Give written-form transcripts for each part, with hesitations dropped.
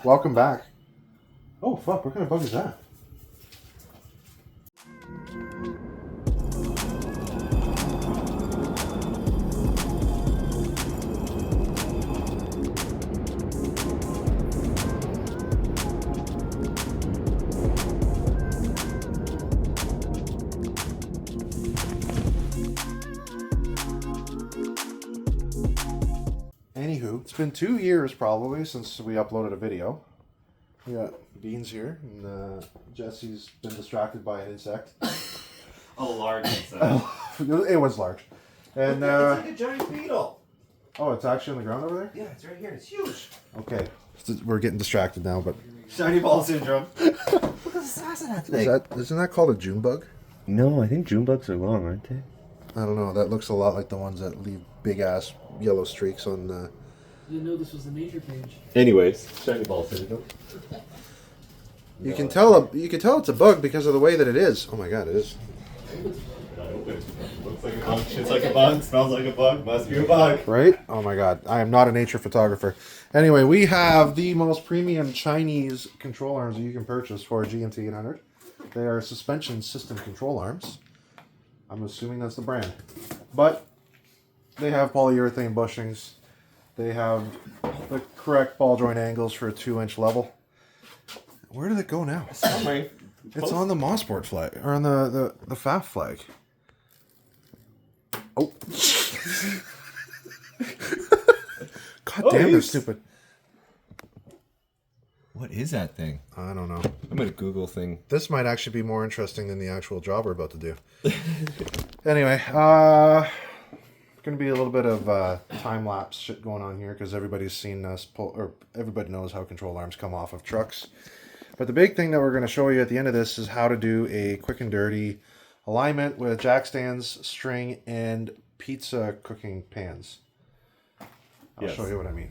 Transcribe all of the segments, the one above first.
Welcome back. Oh, fuck, what kind of bug is that? Anywho, it's been 2 years probably since we uploaded a video. We got Beans here, and Jesse's been distracted by an insect. A large insect. It was large. And it's like a giant beetle. oh, it's actually on the ground over there? Yeah, it's right here. It's huge. Okay, we're getting distracted now, but Shiny ball syndrome. Look at the size of that thing. isn't that called a June bug? No, I think June bugs are long, aren't they? I don't know. That looks a lot like the ones that leave big ass yellow streaks on. Didn't know this was the nature page. Anyways, shiny ball syndrome. You can tell it's a bug because of the way that it is. Oh my god, it is. Looks like a bug. Shit's like a bug. Smells like a bug. Must be a bug. Right? Oh my god, I am not a nature photographer. Anyway, we have the most premium Chinese control arms that you can purchase for a GMT 800. They are suspension system control arms. I'm assuming that's the brand. But they have polyurethane bushings. They have the correct ball joint angles for a 2-inch level. Where did it go now? It's on the Mosport flag, or on the FAF flag. Oh. God damn, they're stupid. What is that thing? I don't know. I'm gonna Google thing. This might actually be more interesting than the actual job we're about to do. Anyway, going to be a little bit of time-lapse shit going on here because everybody's seen us pull, or everybody knows how control arms come off of trucks. But the big thing that we're going to show you at the end of this is how to do a quick and dirty alignment with jack stands, string, and pizza cooking pans. I'll show you what I mean.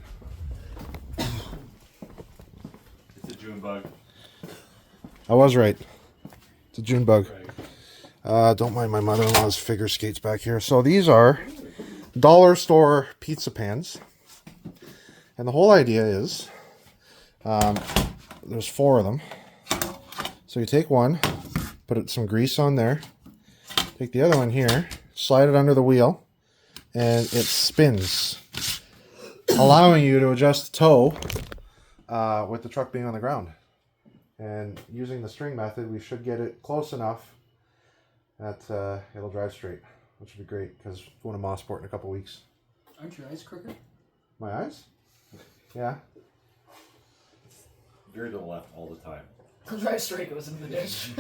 It's a June bug. I was right. It's a June bug. Don't mind my mother-in-law's figure skates back here. So these are dollar store pizza pans. And the whole idea is, there's 4 of them. So you take one, put some grease on there, take the other one here, slide it under the wheel, and it spins, allowing you to adjust the toe with the truck being on the ground. And using the string method, we should get it close enough that it'll drive straight, which would be great because we're going to Mosport in a couple weeks. Aren't your eyes crooked? My eyes? Yeah. Veer to the left all the time. I'll drive straight, goes into the ditch.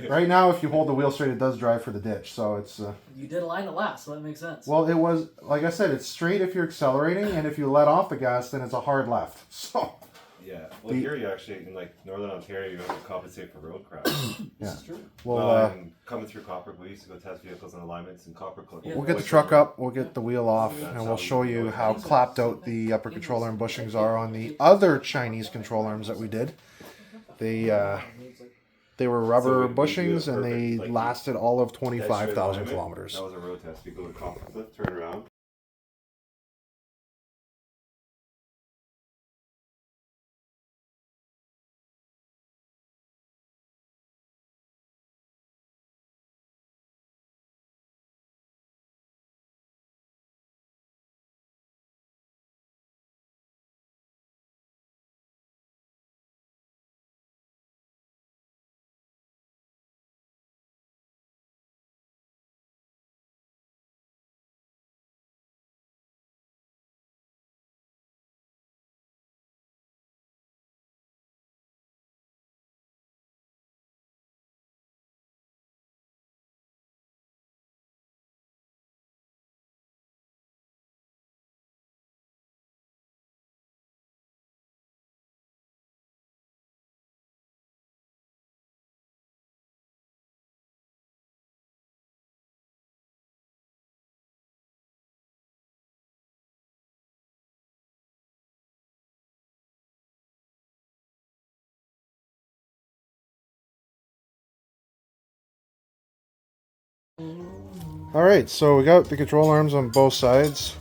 Right now, if you hold the wheel straight, it does drive for the ditch. So it's... You did align the last, so that makes sense. Well, it was, like I said, it's straight if you're accelerating, and if you let off the gas, then it's a hard left. So... Yeah. Well, here you actually, in like Northern Ontario, you have to compensate for road crash. This is true. Well, coming through Copper, we used to go test vehicles and alignments in Copper Cliff. we'll get the truck up, we'll get the wheel off, and we'll show you how clapped out the upper control arm bushings are on the other Chinese control arms that we did. They were rubber bushings, and they lasted all of 25,000 kilometers. That was a road test. We go to Copper Cliff, turn around. Alright, so we got the control arms on both sides.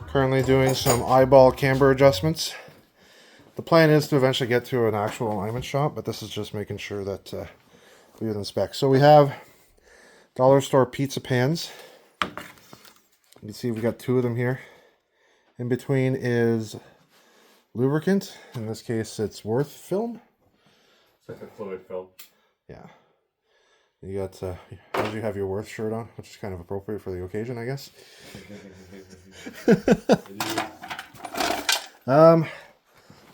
Currently doing some eyeball camber adjustments. The plan is to eventually get to an actual alignment shop, but this is just making sure that we have them specs. So we have dollar store pizza pans. You can see we got 2 of them here. In between is lubricant. In this case, it's Worth film. It's like a fluid film. Yeah. You got, as you have your Worth shirt on, which is kind of appropriate for the occasion, I guess.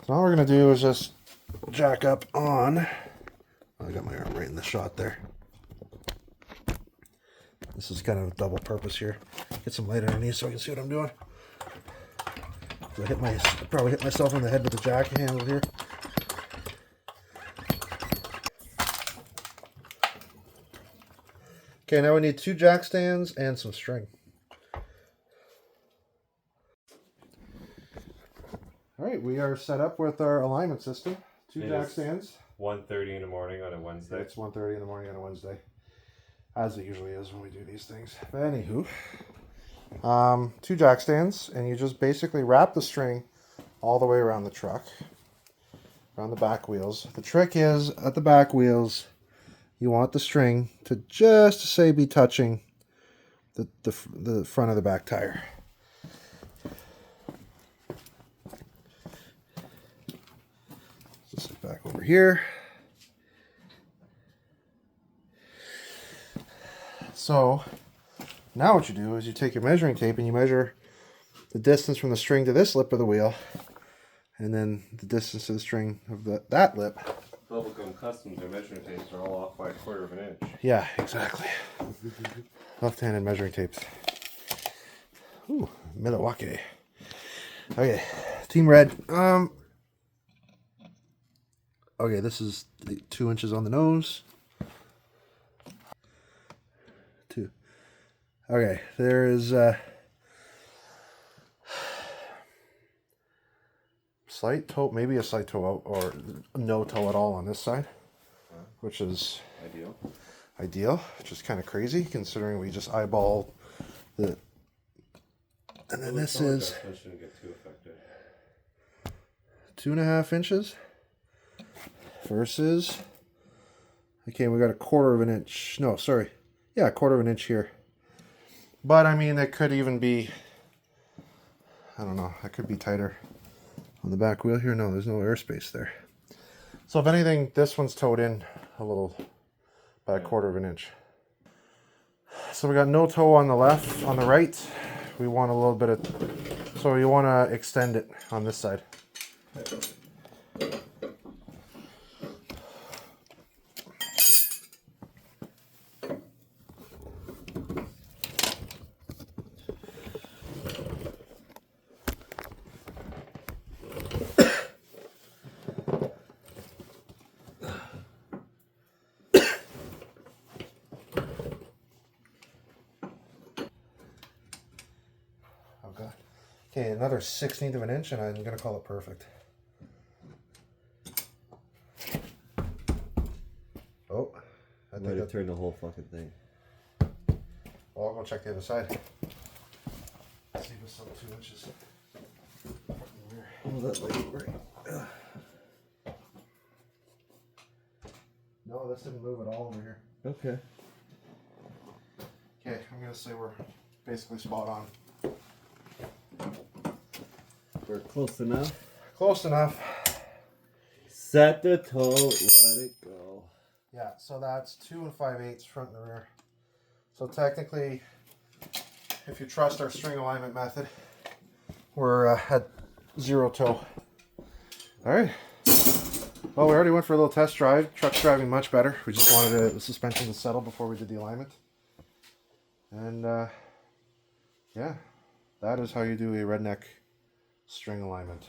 So all we're going to do is just jack up on, I got my arm right in the shot there. This is kind of double purpose here. Get some light underneath so I can see what I'm doing. I probably hit myself in the head with the jack handle here. Okay, now we need 2 jack stands and some string. All right, we are set up with our alignment system. 2 jack stands. 1:30 in the morning on a Wednesday. It's 1:30 in the morning on a Wednesday, as it usually is when we do these things. But anywho, 2 jack stands, and you just basically wrap the string all the way around the truck, around the back wheels. The trick is, at the back wheels, you want the string to just say be touching the front of the back tire. Just sit back over here. So now what you do is you take your measuring tape and you measure the distance from the string to this lip of the wheel, and then the distance to the string of that lip. Bubblegum Customs, their measuring tapes are all off by 1/4 of an inch. Yeah, exactly. Left-handed measuring tapes. Ooh, Milwaukee. Okay, Team Red. Okay, this is 2 inches on the nose. 2. Okay, there is slight toe, maybe a slight toe out, or no toe at all on this side, which is ideal, which is kind of crazy considering we just eyeballed the. And then this is 2.5 inches versus. Okay, we got 1/4 of an inch. No, sorry, yeah, 1/4 of an inch here. But I mean, it could even be. I don't know. It could be tighter on the back wheel here. No, there's no airspace there. So if anything, this one's towed in a little by 1/4 of an inch. So we got no toe on the left. On the right, we want a little bit of, so you want to extend it on this side. Okay, another 1/16 of an inch, and I'm going to call it perfect. Oh, I think that turned the whole fucking thing. Well, I'll go check the other side. See if it's still 2 inches. Oh, that lady, right. No, this didn't move at all over here. Okay. Okay, I'm going to say we're basically spot on. We're close enough. Close enough. Set the toe, let it go. Yeah, so that's 2 5/8 front and rear. So technically, if you trust our string alignment method, we're at 0 toe. All right. Well, we already went for a little test drive. Truck's driving much better. We just wanted the suspension to settle before we did the alignment. And yeah, that is how you do a redneck string alignment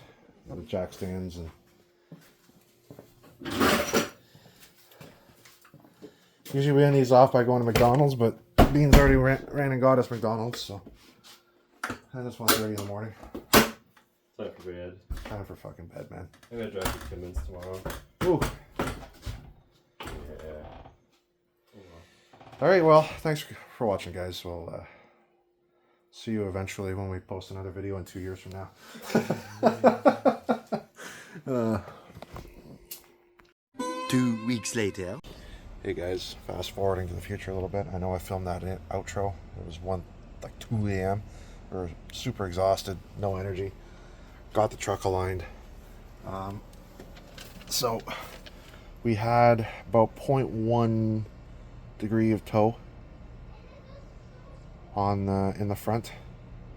with jack stands. And usually we end these off by going to McDonald's, but Beans already ran and got us McDonald's, so. And it's 1:30 in the morning. Time for bed. Time for fucking bed, man. I'm gonna drive to Timmins tomorrow. Ooh. Yeah. All right, well, thanks for watching, guys. We'll see you eventually when we post another video in 2 years from now. weeks later. Hey guys, fast forwarding to the future a little bit. I know I filmed that outro. It was 2 a.m. We were super exhausted, no energy. Got the truck aligned. So we had about 0.1 degree of tow on in the front.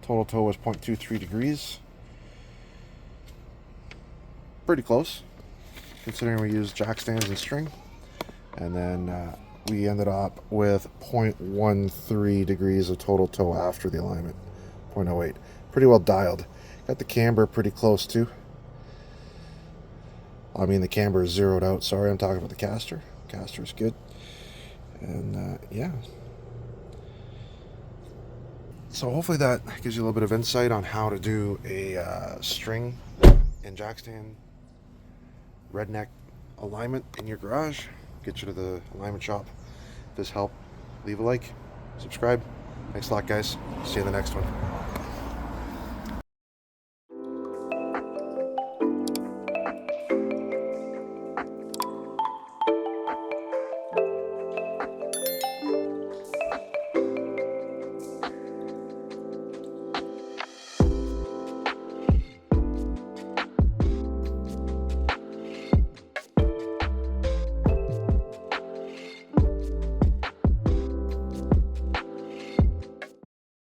Total tow was 0.23 degrees. Pretty close, considering we used jackstands and string. And then we ended up with 0.13 degrees of total tow after the alignment. 0.08. Pretty well dialed. Got the camber pretty close too. I mean, the camber is zeroed out. Sorry, I'm talking about the caster. Caster is good. And yeah. So hopefully that gives you a little bit of insight on how to do a string and jackstand redneck alignment in your garage. Get you to the alignment shop. If this helped, leave a like, subscribe. Thanks a lot, guys. See you in the next one.